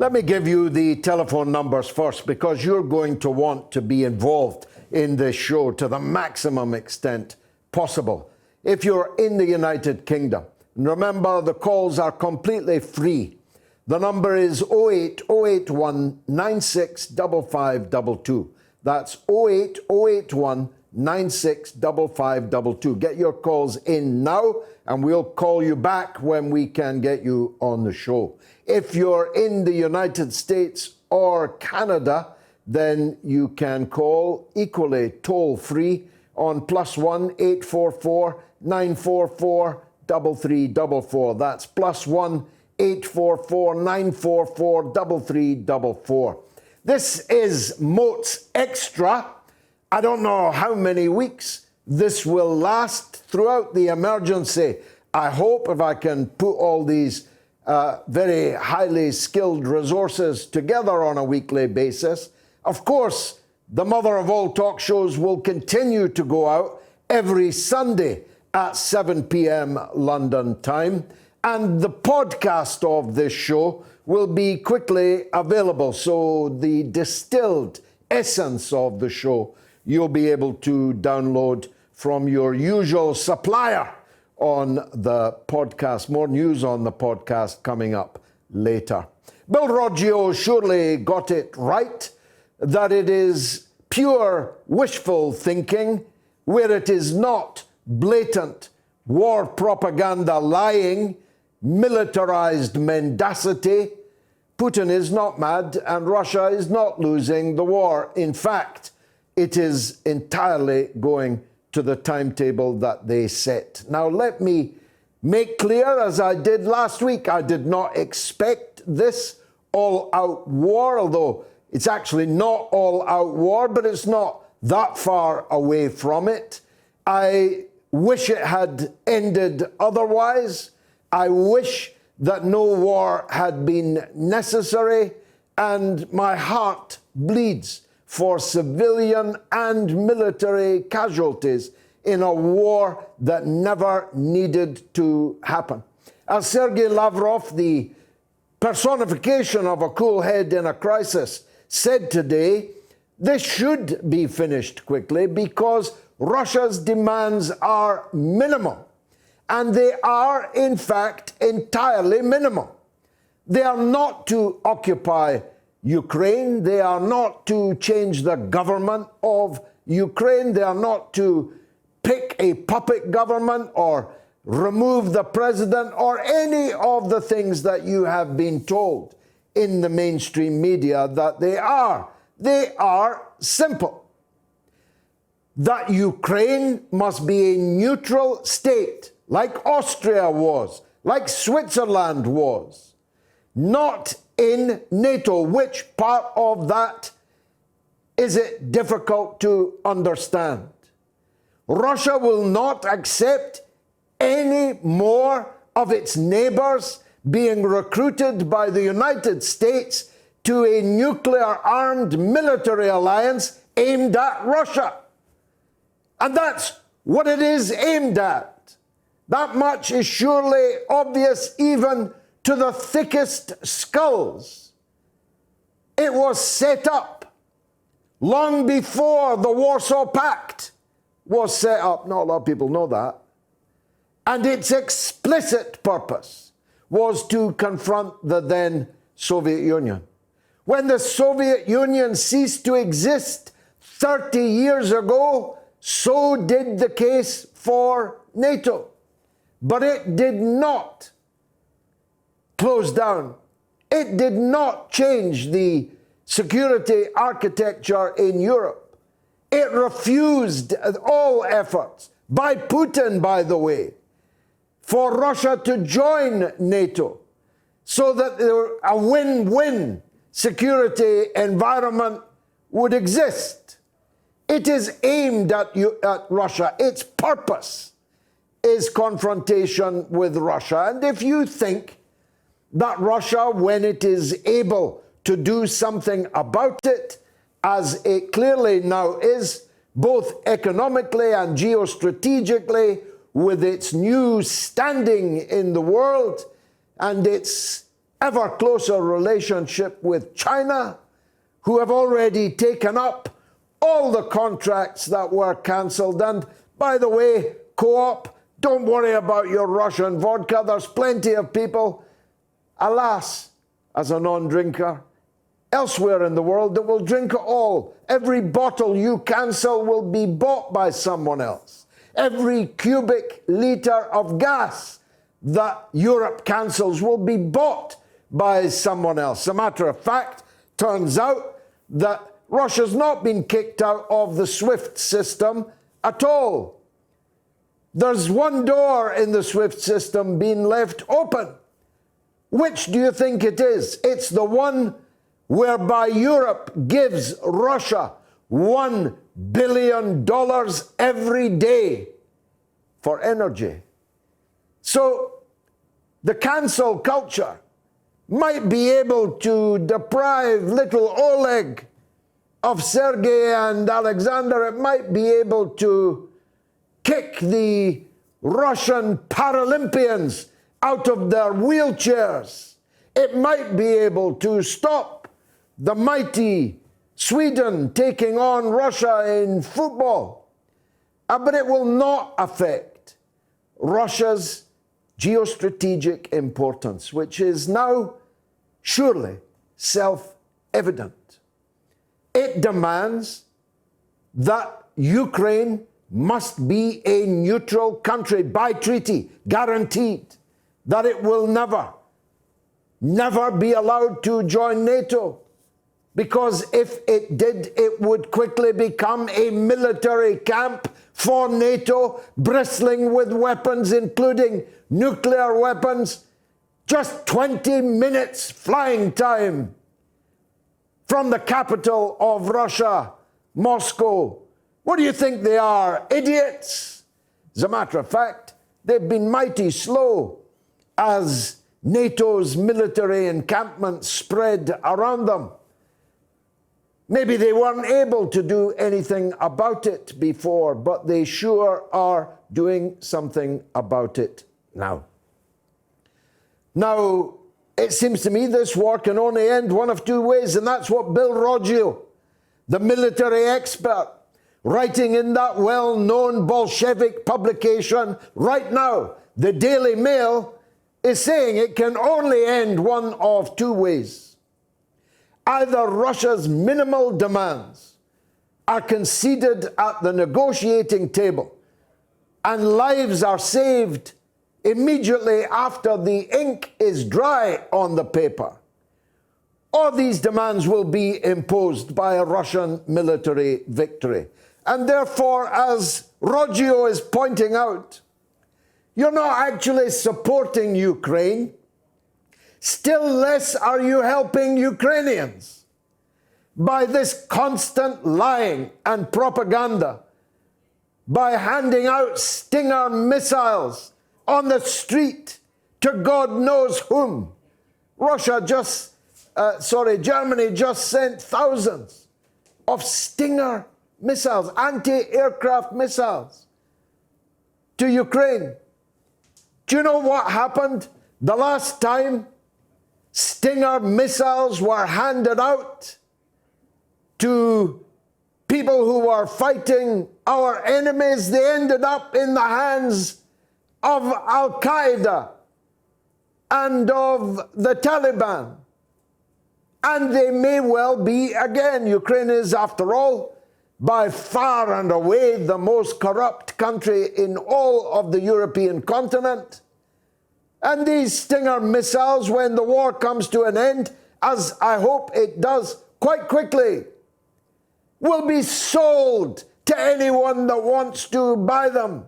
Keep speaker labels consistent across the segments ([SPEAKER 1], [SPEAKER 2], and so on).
[SPEAKER 1] Let me give you the telephone numbers first, because you're going to want to be involved in this show to the maximum extent possible. If you're in the United Kingdom, and remember, the calls are completely free. The number is 08081 965522. That's 08081 965522. Get your calls in now, and we'll call you back when we can get you on the show. If you're in the United States or Canada, then you can call equally toll-free on +1 844 944 3344. That's +1 844 944 3344. This is Moats Extra. I don't know how many weeks this will last throughout the emergency. I hope if I can put all these very highly skilled resources together on a weekly basis. Of course, the mother of all talk shows will continue to go out every Sunday at 7 p.m. London time. And the podcast of this show will be quickly available. So the distilled essence of the show you'll be able to download from your usual supplier on the podcast. More news on the podcast coming up later. Bill Roggio surely got it right, that it is pure wishful thinking where it is not blatant war propaganda lying, militarized mendacity. Putin is not mad and Russia is not losing the war. In fact, it is entirely going to the timetable that they set. Now, let me make clear, as I did last week, I did not expect this all-out war, although it's actually not all-out war, but it's not that far away from it. I wish it had ended otherwise. I wish that no war had been necessary, and my heart bleeds for civilian and military casualties in a war that never needed to happen. As Sergei Lavrov, the personification of a cool head in a crisis, said today, this should be finished quickly because Russia's demands are minimal. And they are, in fact, entirely minimal. They are not to occupy Ukraine. They are not to change the government of Ukraine. They are not to pick a puppet government or remove the president or any of the things that you have been told in the mainstream media that they are. They are simple. That Ukraine must be a neutral state, like Austria was, like Switzerland was, not in NATO. Which part of that is it difficult to understand? Russia will not accept any more of its neighbors being recruited by the United States to a nuclear-armed military alliance aimed at Russia. And that's what it is aimed at. That much is surely obvious even to the thickest skulls. It was set up long before the Warsaw Pact was set up. Not a lot of people know that. And its explicit purpose was to confront the then Soviet Union. When the Soviet Union ceased to exist 30 years ago, so did the case for NATO. But it did not close down. It did not change the security architecture in Europe. It refused all efforts, by Putin, by the way, for Russia to join NATO so that a win-win security environment would exist. It is aimed at Russia. Its purpose is confrontation with Russia. And if you think that Russia, when it is able to do something about it, as it clearly now is, both economically and geostrategically, with its new standing in the world and its ever closer relationship with China, who have already taken up all the contracts that were cancelled. And by the way, Co-op, don't worry about your Russian vodka. There's plenty of people, alas, as a non-drinker, elsewhere in the world that will drink it all. Every bottle you cancel will be bought by someone else. Every cubic litre of gas that Europe cancels will be bought by someone else. As a matter of fact, turns out that Russia's not been kicked out of the SWIFT system at all. There's one door in the SWIFT system being left open. Which do you think it is? It's the one whereby Europe gives Russia $1 billion every day for energy. So the cancel culture might be able to deprive little Oleg of Sergei and Alexander. It might be able to kick the Russian Paralympians out of their wheelchairs. It might be able to stop the mighty Sweden taking on Russia in football. But it will not affect Russia's geostrategic importance, which is now surely self-evident. It demands that Ukraine must be a neutral country by treaty, guaranteed that it will never be allowed to join NATO. Because if it did, it would quickly become a military camp for NATO, bristling with weapons, including nuclear weapons. Just 20 minutes flying time from the capital of Russia, Moscow. What do you think they are? Idiots? As a matter of fact, they've been mighty slow as NATO's military encampments spread around them. Maybe they weren't able to do anything about it before, but they sure are doing something about it now. Now, it seems to me this war can only end one of two ways, and that's what Bill Roggio, the military expert, writing in that well-known Bolshevik publication right now, the Daily Mail, is saying it can only end one of two ways. Either Russia's minimal demands are conceded at the negotiating table and lives are saved immediately after the ink is dry on the paper, or these demands will be imposed by a Russian military victory. And therefore, as Roggio is pointing out, you're not actually supporting Ukraine. Still less are you helping Ukrainians by this constant lying and propaganda, by handing out Stinger missiles on the street to God knows whom. Germany just sent thousands of Stinger missiles, anti-aircraft missiles, to Ukraine. Do you know what happened the last time Stinger missiles were handed out to people who were fighting our enemies? They ended up in the hands of Al-Qaeda and of the Taliban. And they may well be again. Ukraine is, after all, by far and away the most corrupt country in all of the European continent. And these Stinger missiles, when the war comes to an end, as I hope it does quite quickly, will be sold to anyone that wants to buy them.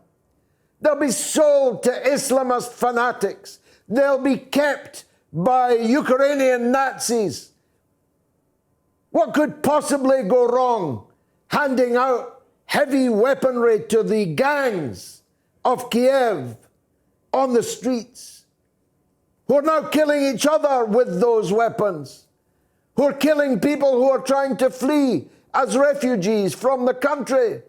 [SPEAKER 1] They'll be sold to Islamist fanatics. They'll be kept by Ukrainian Nazis. What could possibly go wrong handing out heavy weaponry to the gangs of Kiev on the streets, who are now killing each other with those weapons, who are killing people who are trying to flee as refugees from the country?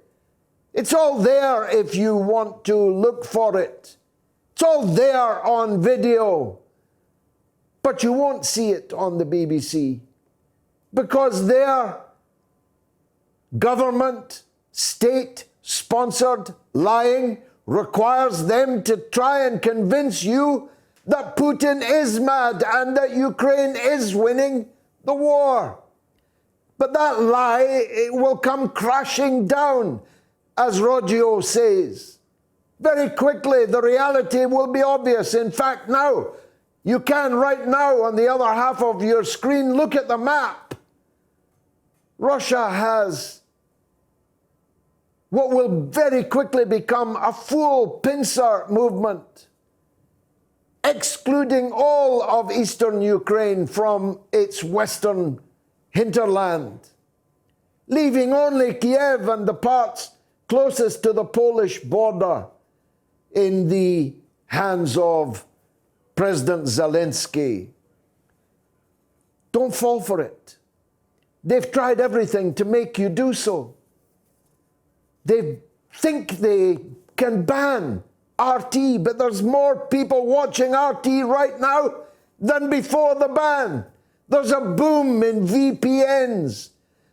[SPEAKER 1] It's all there if you want to look for it. It's all there on video. but you won't see it on the BBC because their government, state-sponsored lying requires them to try and convince you that Putin is mad and that Ukraine is winning the war. But that lie, it will come crashing down, as Roggio says. Very quickly, the reality will be obvious. In fact, now, you can right now on the other half of your screen look at the map. Russia has what will very quickly become a full pincer movement, excluding all of eastern Ukraine from its western hinterland, leaving only Kiev and the parts closest to the Polish border in the hands of President Zelensky. Don't fall for it. They've tried everything to make you do so. They think they can ban RT, but there's more people watching RT right now than before the ban. There's a boom in VPNs.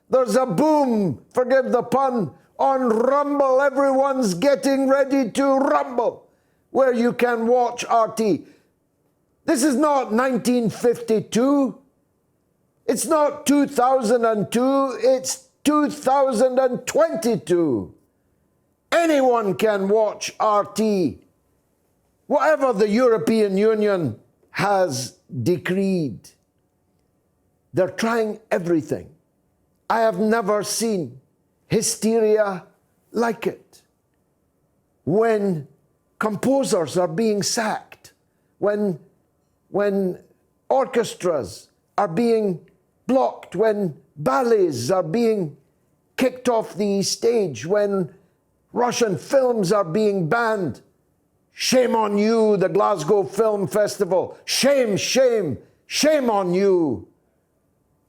[SPEAKER 1] There's a boom, forgive the pun, on Rumble. Everyone's getting ready to rumble, where you can watch RT. This is not 1952. It's not 2002. It's 2022. Anyone can watch RT, whatever the European Union has decreed. They're trying everything. I have never seen hysteria like it. When composers are being sacked, when orchestras are being blocked, when ballets are being kicked off the stage, when Russian films are being banned. Shame on you, the Glasgow Film Festival. Shame, shame, shame on you.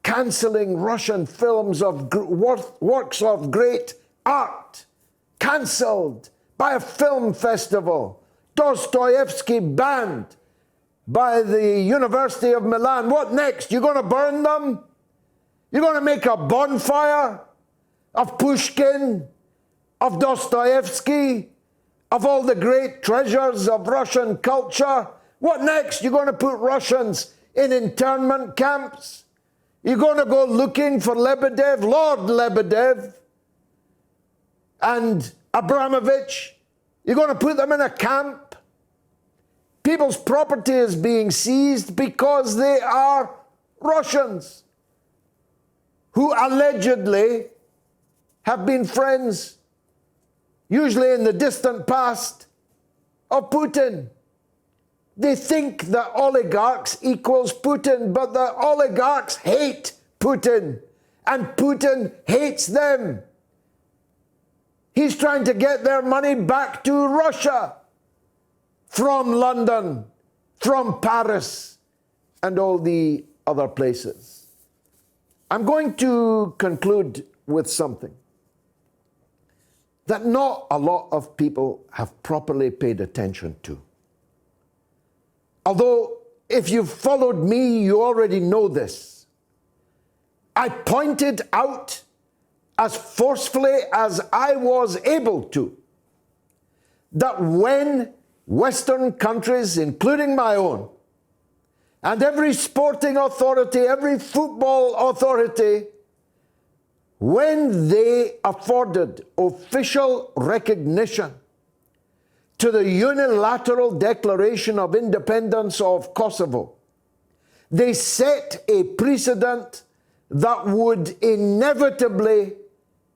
[SPEAKER 1] Cancelling Russian films of works of great art. Cancelled by a film festival. Dostoevsky banned by the University of Milan. What next? You're going to burn them? You're going to make a bonfire of Pushkin, of Dostoevsky, of all the great treasures of Russian culture? What next? You're going to put Russians in internment camps? You're going to go looking for Lebedev, Lord Lebedev, and Abramovich? You're going to put them in a camp? People's property is being seized because they are Russians who allegedly have been friends, usually in the distant past, of Putin. They think that oligarchs equals Putin, but the oligarchs hate Putin, and Putin hates them. He's trying to get their money back to Russia from London, from Paris, and all the other places. I'm going to conclude with something that not a lot of people have properly paid attention to. Although, if you've followed me, you already know this. I pointed out as forcefully as I was able to that when Western countries, including my own, and every sporting authority, every football authority, when they afforded official recognition to the unilateral declaration of independence of Kosovo, they set a precedent that would inevitably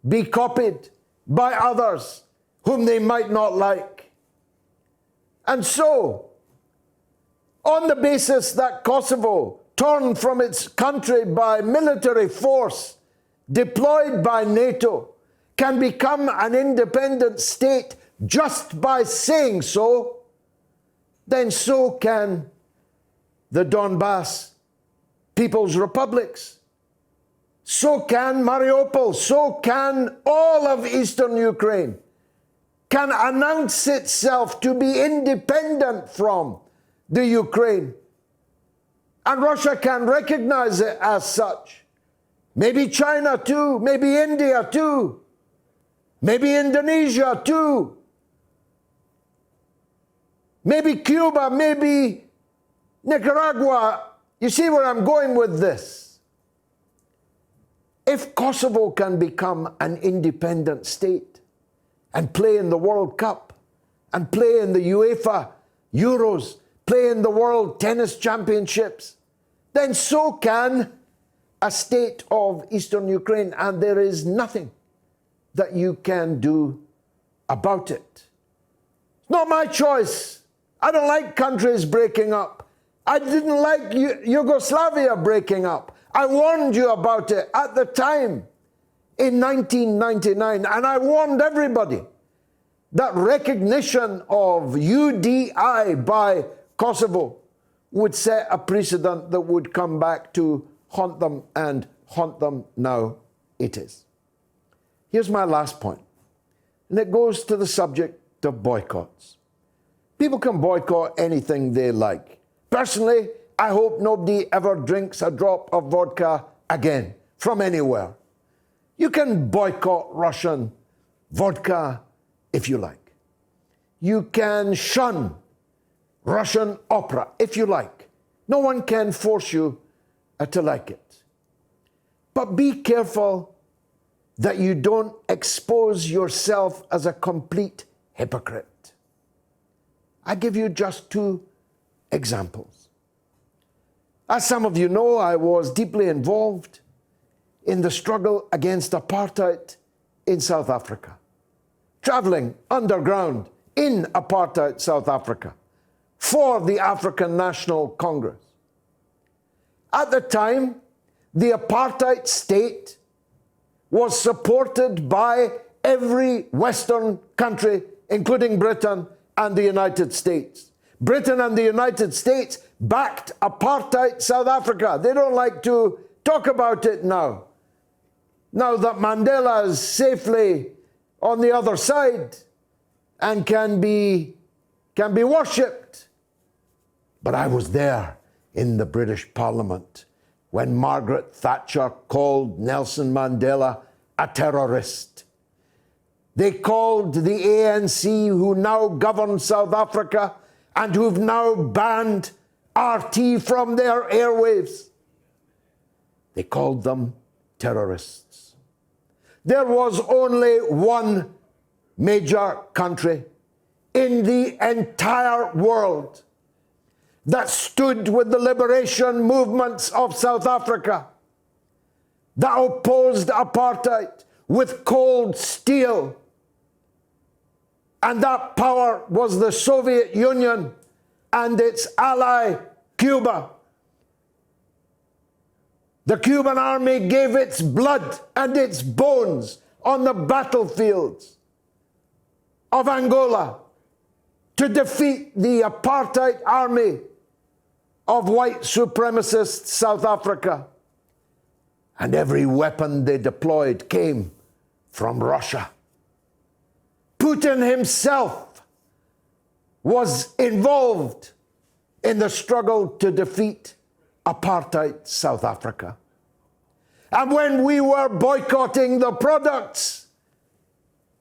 [SPEAKER 1] be copied by others whom they might not like. And so, on the basis that Kosovo, torn from its country by military force deployed by NATO, can become an independent state just by saying so, then so can the Donbass People's Republics. So can Mariupol. So can all of Eastern Ukraine. Can announce itself to be independent from the Ukraine And Russia can recognize it as such. Maybe China too, maybe India too, maybe Indonesia too, maybe Cuba, maybe Nicaragua. You see where I'm going with this? If Kosovo can become an independent state and play in the World Cup and play in the UEFA Euros, play in the World Tennis Championships, then so can a state of Eastern Ukraine, and there is nothing that you can do about it. It's not my choice. I don't like countries breaking up. I didn't like Yugoslavia breaking up. I warned you about it at the time in 1999, and I warned everybody that recognition of UDI by Kosovo would set a precedent that would come back to haunt them, and haunt them now it is. Here's my last point, and it goes to the subject of boycotts. People can boycott anything they like. Personally, I hope nobody ever drinks a drop of vodka again from anywhere. You can boycott Russian vodka if you like. You can shun Russian opera if you like. No one can force you to like it. But be careful that you don't expose yourself as a complete hypocrite. I give you just two examples. As some of you know, I was deeply involved in the struggle against apartheid in South Africa, traveling underground in apartheid South Africa for the African National Congress. At the time, the apartheid state was supported by every Western country, including Britain and the United States. Britain and the United States backed apartheid South Africa. They don't like to talk about it now. Now that Mandela is safely on the other side and can be worshipped. But I was there in the British Parliament when Margaret Thatcher called Nelson Mandela a terrorist. They called the ANC, who now govern South Africa and who've now banned RT from their airwaves, they called them terrorists. There was only one major country in the entire world that stood with the liberation movements of South Africa, that opposed apartheid with cold steel. And that power was the Soviet Union and its ally, Cuba. The Cuban army gave its blood and its bones on the battlefields of Angola to defeat the apartheid army of white supremacist South Africa. And every weapon they deployed came from Russia. Putin himself was involved in the struggle to defeat apartheid South Africa. And when we were boycotting the products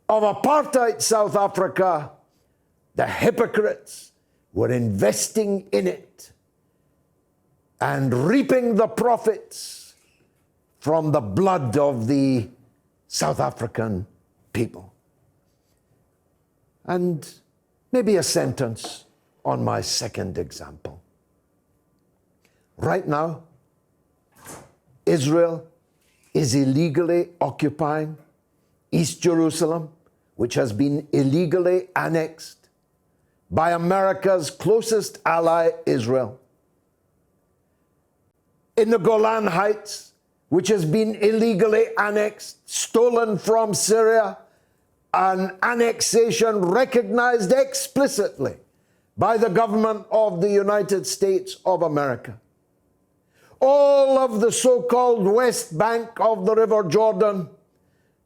[SPEAKER 1] of apartheid South Africa, the hypocrites were investing in it and reaping the profits from the blood of the South African people. And maybe a sentence on my second example. Right now, Israel is illegally occupying East Jerusalem, which has been illegally annexed by America's closest ally, Israel. In the Golan Heights, which has been illegally annexed, stolen from Syria, an annexation recognized explicitly by the government of the United States of America. All of the so-called West Bank of the River Jordan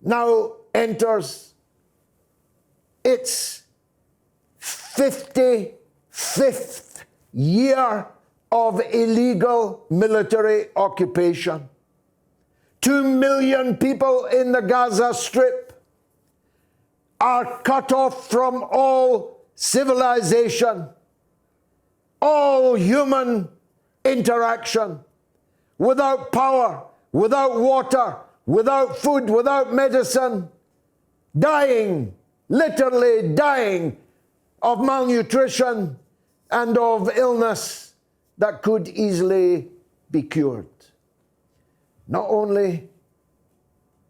[SPEAKER 1] now enters its 55th year of illegal military occupation. 2 million people in the Gaza Strip are cut off from all civilization, all human interaction, without power, without water, without food, without medicine, dying, literally dying of malnutrition and of illness that could easily be cured. Not only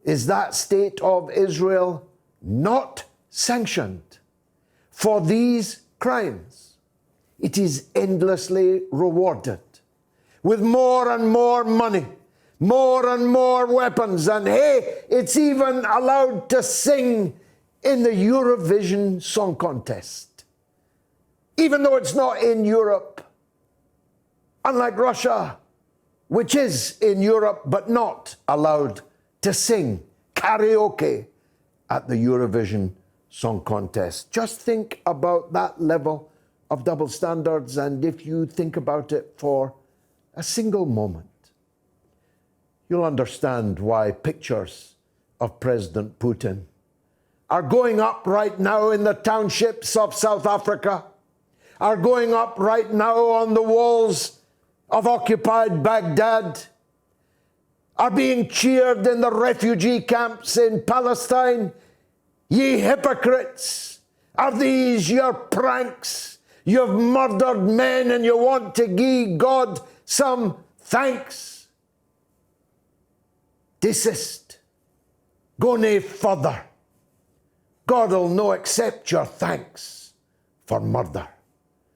[SPEAKER 1] is that state of Israel not sanctioned for these crimes, it is endlessly rewarded with more and more money, more and more weapons, and hey, it's even allowed to sing in the Eurovision Song Contest, even though it's not in Europe. Unlike Russia, which is in Europe but not allowed to sing karaoke at the Eurovision Song Contest. Just think about that level of double standards, and if you think about it for a single moment, you'll understand why pictures of President Putin are going up right now in the townships of South Africa, are going up right now on the walls of occupied Baghdad, are being cheered in the refugee camps in Palestine. Ye hypocrites, are these your pranks? You've murdered men and you want to give God some thanks. Desist. Go nae further. God will no accept your thanks for murder.